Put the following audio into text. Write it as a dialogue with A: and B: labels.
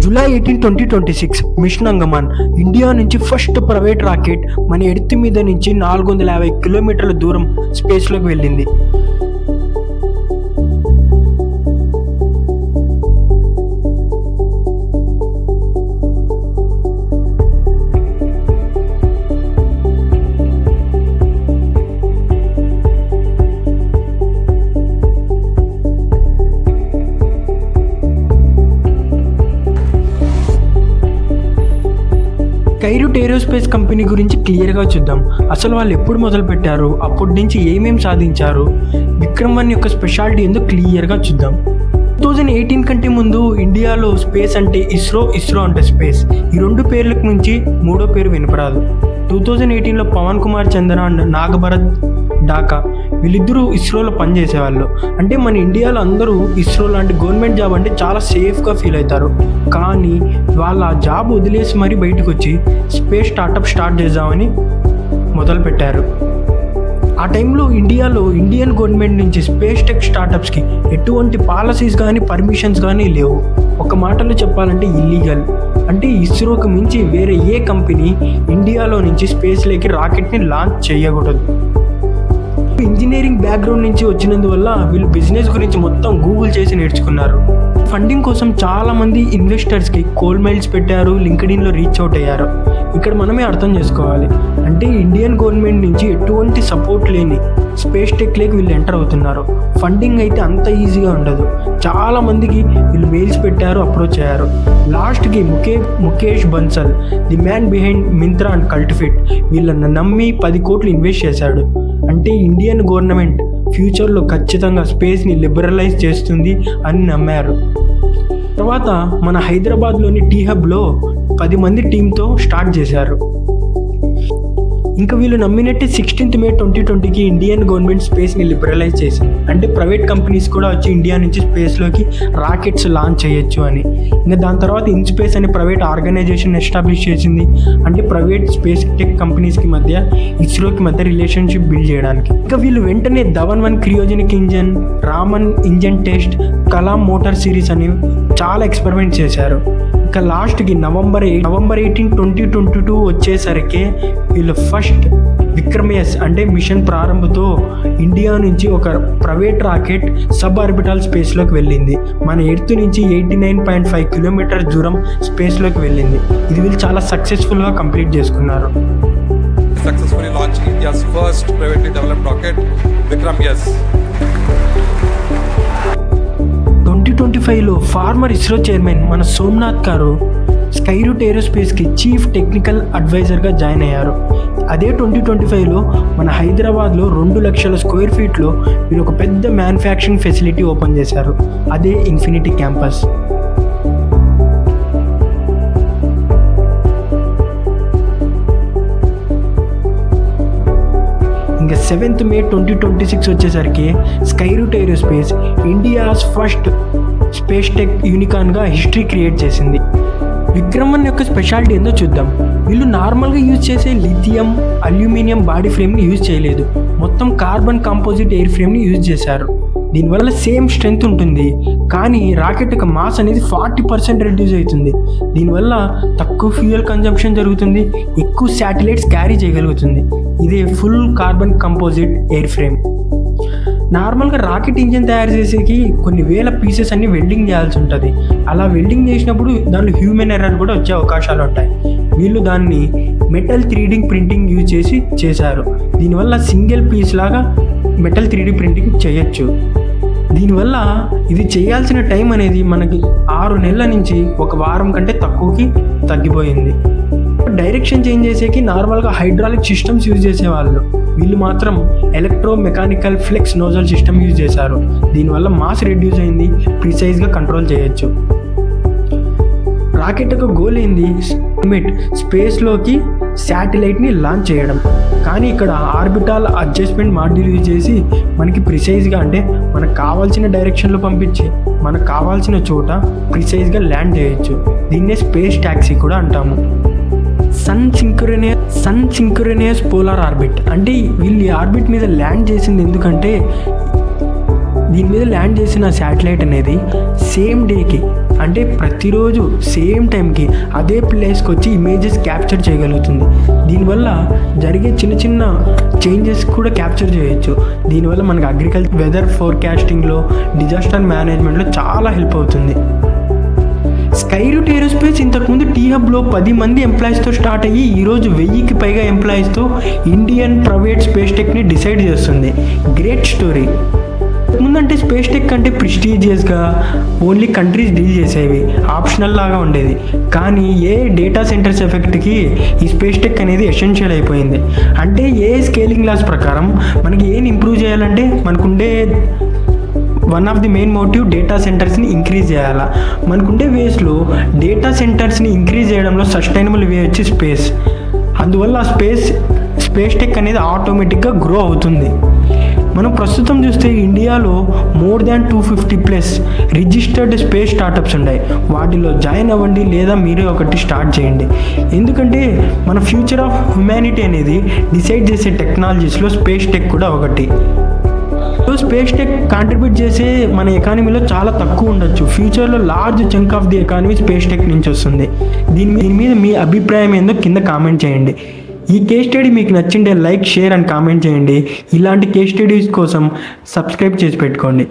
A: July 18, 2026 machine అంగమాన్ India నుంచి first private rocket మన earth మీద నుంచి 450 కిలోమీటర్ల దూరం స్పేస్లోకి వెళ్ళింది. స్కైరూట్ ఏరోస్పేస్ కంపెనీ గురించి క్లియర్గా చూద్దాం. అసలు వాళ్ళు ఎప్పుడు మొదలు పెట్టారు, అప్పటి నుంచి ఏమేమి సాధించారు, విక్రమ్ 1 యొక్క స్పెషాలిటీ ఏందో క్లియర్గా చూద్దాం. 2018 కంటే ముందు ఇండియాలో స్పేస్ అంటే ఇస్రో అంటే స్పేస్, ఈ రెండు పేర్లకు నుంచి మూడో పేరు వినపరాదు. 2018లో పవన్ కుమార్ చంద్ర అండ్ నాగభరత్ ఢాకా వీళ్ళిద్దరూ ఇస్రోలో పనిచేసేవాళ్ళు. అంటే మన ఇండియాలో అందరూ ఇస్రో లాంటి గవర్నమెంట్ జాబ్ అంటే చాలా సేఫ్గా ఫీల్ అవుతారు. కానీ వాళ్ళ ఆ జాబ్ వదిలేసి మరీ బయటకు వచ్చి స్పేస్ స్టార్టప్ స్టార్ట్ చేద్దామని మొదలుపెట్టారు. ఆ టైంలో ఇండియాలో ఇండియన్ గవర్నమెంట్ నుంచి స్పేస్ టెక్ స్టార్టప్స్కి ఎటువంటి పాలసీస్ కానీ పర్మిషన్స్ కానీ లేవు. ఒక మాటలో చెప్పాలంటే ఇల్లీగల్. అంటే ఇస్రోకి మించి వేరే ఏ కంపెనీ ఇండియాలో నుంచి స్పేస్లోకి రాకెట్ని లాంచ్ చేయకూడదు. ఇంజనీరింగ్ బ్యాక్గ్రౌండ్ నుంచి వచ్చినందువల్ల వీళ్ళు బిజినెస్ గురించి మొత్తం గూగుల్ చేసి నేర్చుకున్నారు. ఫండింగ్ కోసం చాలామంది ఇన్వెస్టర్స్కి కోల్ మెయిల్స్ పెట్టారు, లింక్డ్ఇన్లో రీచ్ అవుట్ అయ్యారు. ఇక్కడ మనమే అర్థం చేసుకోవాలి, అంటే ఇండియన్ గవర్నమెంట్ నుంచి ఎటువంటి సపోర్ట్ లేని స్పేస్ టెక్లోకి వీళ్ళు ఎంటర్ అవుతున్నారు. ఫండింగ్ అయితే అంత ఈజీగా ఉండదు. చాలామందికి వీళ్ళు మెయిల్స్ పెట్టారు, అప్రోచ్ అయ్యారు. లాస్ట్కి Mukesh Bansal, the man behind Myntra and Cultfit, వీళ్ళని నమ్మి 10 కోట్లు ఇన్వెస్ట్ చేశాడు. అంటే ఇండియన్ గవర్నమెంట్ ఫ్యూచర్లో ఖచ్చితంగా స్పేస్ని లిబరలైజ్ చేస్తుంది అని నమ్మారు. తర్వాత మన హైదరాబాద్లోని టీ హబ్లో 10 మంది టీంతో స్టార్ట్ చేశారు. ఇంకా వీళ్ళు నమ్మినట్టే 16th May 2020కి ఇండియన్ గవర్నమెంట్ స్పేస్ని లిబరలైజ్ చేసింది. అంటే ప్రైవేట్ కంపెనీస్ కూడా వచ్చి ఇండియా నుంచి స్పేస్లోకి రాకెట్స్ లాంచ్ చేయొచ్చు అని. ఇంకా దాని తర్వాత ఇన్స్పేస్ అనే ప్రైవేట్ ఆర్గనైజేషన్ ఎస్టాబ్లిష్ చేసింది. అంటే ప్రైవేట్ స్పేస్ టెక్ కంపెనీస్కి మధ్య ఇస్రోకి మధ్య రిలేషన్షిప్ బిల్డ్ చేయడానికి. ఇంకా వీళ్ళు వెంటనే Dhawan 1 cryogenic engine, Raman engine test, Kalam motor series అని చాలా ఎక్స్పెరిమెంట్ చేశారు. ఇంకా లాస్ట్కి నవంబర్ 18, 2022 వచ్చేసరికి వీళ్ళు ఫస్ట్ విక్రమ్ S అంటే మిషన్ ప్రారంభంతో ఇండియా నుంచి ఒక ప్రైవేట్ రాకెట్ సబ్ ఆర్బిటాల్ స్పేస్లోకి వెళ్ళింది. మన ఎర్త్ నుంచి 89.5 కిలోమీటర్ దూరం స్పేస్లోకి వెళ్ళింది. ఇది వీళ్ళు చాలా సక్సెస్ఫుల్గా కంప్లీట్ చేసుకున్నారు.
B: Successfully launched India's first privately developed rocket, Vikram S.
A: 2025లో ఫార్మర్ ఇస్రో చైర్మన్ మన సోమనాథ్ గారు స్కైరూట్ ఏరోస్పేస్కి చీఫ్ టెక్నికల్ అడ్వైజర్గా జాయిన్ అయ్యారు. అదే 2025లో మన హైదరాబాద్లో 2 లక్షల స్క్వేర్ ఫీట్లో వీళ్ళు ఒక పెద్ద మ్యానుఫ్యాక్చరింగ్ ఫెసిలిటీ ఓపెన్ చేశారు. అదే ఇన్ఫినిటీ క్యాంపస్. ఇంకా 7th May 2026 వచ్చేసరికి Skyroot aerospace India's first space tech యూనికాన్గా హిస్టరీ క్రియేట్ చేసింది. విక్రమ్ 1 యొక్క స్పెషాలిటీ ఏందో చూద్దాం. వీళ్ళు నార్మల్గా యూజ్ చేసే లిథియం, అల్యూమినియం బాడీ ఫ్రేమ్ని యూజ్ చేయలేదు. మొత్తం కార్బన్ కాంపోజిట్ ఎయిర్ ఫ్రేమ్ని యూజ్ చేశారు. దీనివల్ల సేమ్ స్ట్రెంగ్త్ ఉంటుంది, కానీ రాకెట్ యొక్క మాస్ అనేది 40% రెడ్యూస్ అవుతుంది. దీనివల్ల తక్కువ ఫ్యూయల్ కన్జంప్షన్ జరుగుతుంది, ఎక్కువ శాటిలైట్స్ క్యారీ చేయగలుగుతుంది. ఇదే full carbon composite air frame. నార్మల్గా రాకెట్ ఇంజిన్ తయారు చేసేకి కొన్ని వేల పీసెస్ అన్ని వెల్డింగ్ చేయాల్సి ఉంటుంది. అలా వెల్డింగ్ చేసినప్పుడు దాంట్లో హ్యూమన్ ఎర్రర్ కూడా వచ్చే అవకాశాలు ఉంటాయి. వీళ్ళు దాన్ని మెటల్ 3D ప్రింటింగ్ యూజ్ చేసి చేశారు. దీనివల్ల సింగిల్ పీస్ లాగా మెటల్ 3D ప్రింటింగ్ చేయొచ్చు. దీనివల్ల ఇది చేయాల్సిన టైం అనేది మనకి 6 నెలల నుంచి 1 వారం కంటే తక్కువకి తగ్గిపోయింది. డైరెక్షన్ చేంజ్ చేసేకి నార్మల్గా హైడ్రాలిక్ సిస్టమ్స్ యూజ్ చేసేవాళ్ళు. వీళ్ళు మాత్రం electro mechanical flex nozzle system use చేశారు. దీనివల్ల మాస్ రెడ్యూస్ అయింది, ప్రిసైజ్గా కంట్రోల్ చేయొచ్చు. రాకెట్ యొక్క గోల్ ఏంది? స్పేస్లోకి శాటిలైట్ని లాంచ్ చేయడం. కానీ ఇక్కడ ఆర్బిటాల్ అడ్జస్ట్మెంట్ మాడ్యూల్ యూజ్ చేసి మనకి ప్రిసైజ్గా, అంటే మనకు కావాల్సిన డైరెక్షన్లో పంపించి మనకు కావాల్సిన చోట ప్రిసైజ్గా ల్యాండ్ చేయొచ్చు. దీన్నే స్పేస్ ట్యాక్సీ కూడా అంటాము. Sun synchronous polar orbit. అంటే వీళ్ళు ఈ ఆర్బిట్ మీద ల్యాండ్ చేసింది ఎందుకంటే దీని మీద ల్యాండ్ చేసిన శాటిలైట్ అనేది సేమ్ డేకి అంటే ప్రతిరోజు సేమ్ టైంకి అదే ప్లేస్కి వచ్చి ఇమేజెస్ క్యాప్చర్ చేయగలుగుతుంది. దీనివల్ల జరిగే చిన్న చిన్న చేంజెస్ కూడా క్యాప్చర్ చేయొచ్చు. దీనివల్ల మనకు అగ్రికల్చర్, వెదర్ ఫోర్కాస్టింగ్లో, డిజాస్టర్ మేనేజ్మెంట్లో చాలా హెల్ప్ అవుతుంది. స్కై రూట్ ఏరోస్పేస్ ఇంతకుముందు టీ హబ్లో 10 మంది ఎంప్లాయీస్తో స్టార్ట్ అయ్యి ఈరోజు 1000కి పైగా ఎంప్లాయీస్తో ఇండియన్ ప్రైవేట్ స్పేస్ టెక్ని డిసైడ్ చేస్తుంది. Great story. ముందంటే స్పేస్ టెక్ అంటే ప్రెస్టీజియస్గా ఓన్లీ కంట్రీస్ డీల్ చేసేవి, ఆప్షనల్ లాగా ఉండేది. కానీ ఏ డేటా సెంటర్స్ ఎఫెక్ట్కి ఈ స్పేస్ టెక్ అనేది ఎసెన్షియల్ అయిపోయింది. అంటే ఏ స్కేలింగ్ లాస్ ప్రకారం మనకి ఏం ఇంప్రూవ్ చేయాలంటే మనకుండే one of the main motive data సెంటర్స్ని ఇంక్రీజ్ చేయాలా. మనకుండే వేస్లో డేటా సెంటర్స్ని ఇంక్రీజ్ చేయడంలో సస్టైనబుల్ వే వచ్చి స్పేస్. అందువల్ల స్పేస్ టెక్ అనేది ఆటోమేటిక్గా గ్రో అవుతుంది. మనం ప్రస్తుతం చూస్తే ఇండియాలో more than 250+ registered space startups ఉన్నాయి. వాటిలో జాయిన్ అవ్వండి లేదా మీరే ఒకటి స్టార్ట్ చేయండి. ఎందుకంటే మన ఫ్యూచర్ ఆఫ్ హ్యుమానిటీ అనేది డిసైడ్ చేసే టెక్నాలజీస్లో స్పేస్ టెక్ కూడా ఒకటి. స్పేస్ టెక్ కాంట్రిబ్యూట్ చేసే మన ఎకానమీలో చాలా తక్కువ ఉండొచ్చు. ఫ్యూచర్లో large chunk of the economy space tech నుంచి వస్తుంది. దీని మీద మీ అభిప్రాయం ఏందో కింద కామెంట్ చేయండి. ఈ కేస్ స్టడీ మీకు నచ్చిండే లైక్, షేర్ అండ్ కామెంట్ చేయండి. ఇలాంటి కేస్ స్టడీస్ కోసం సబ్స్క్రైబ్ చేసి పెట్టుకోండి.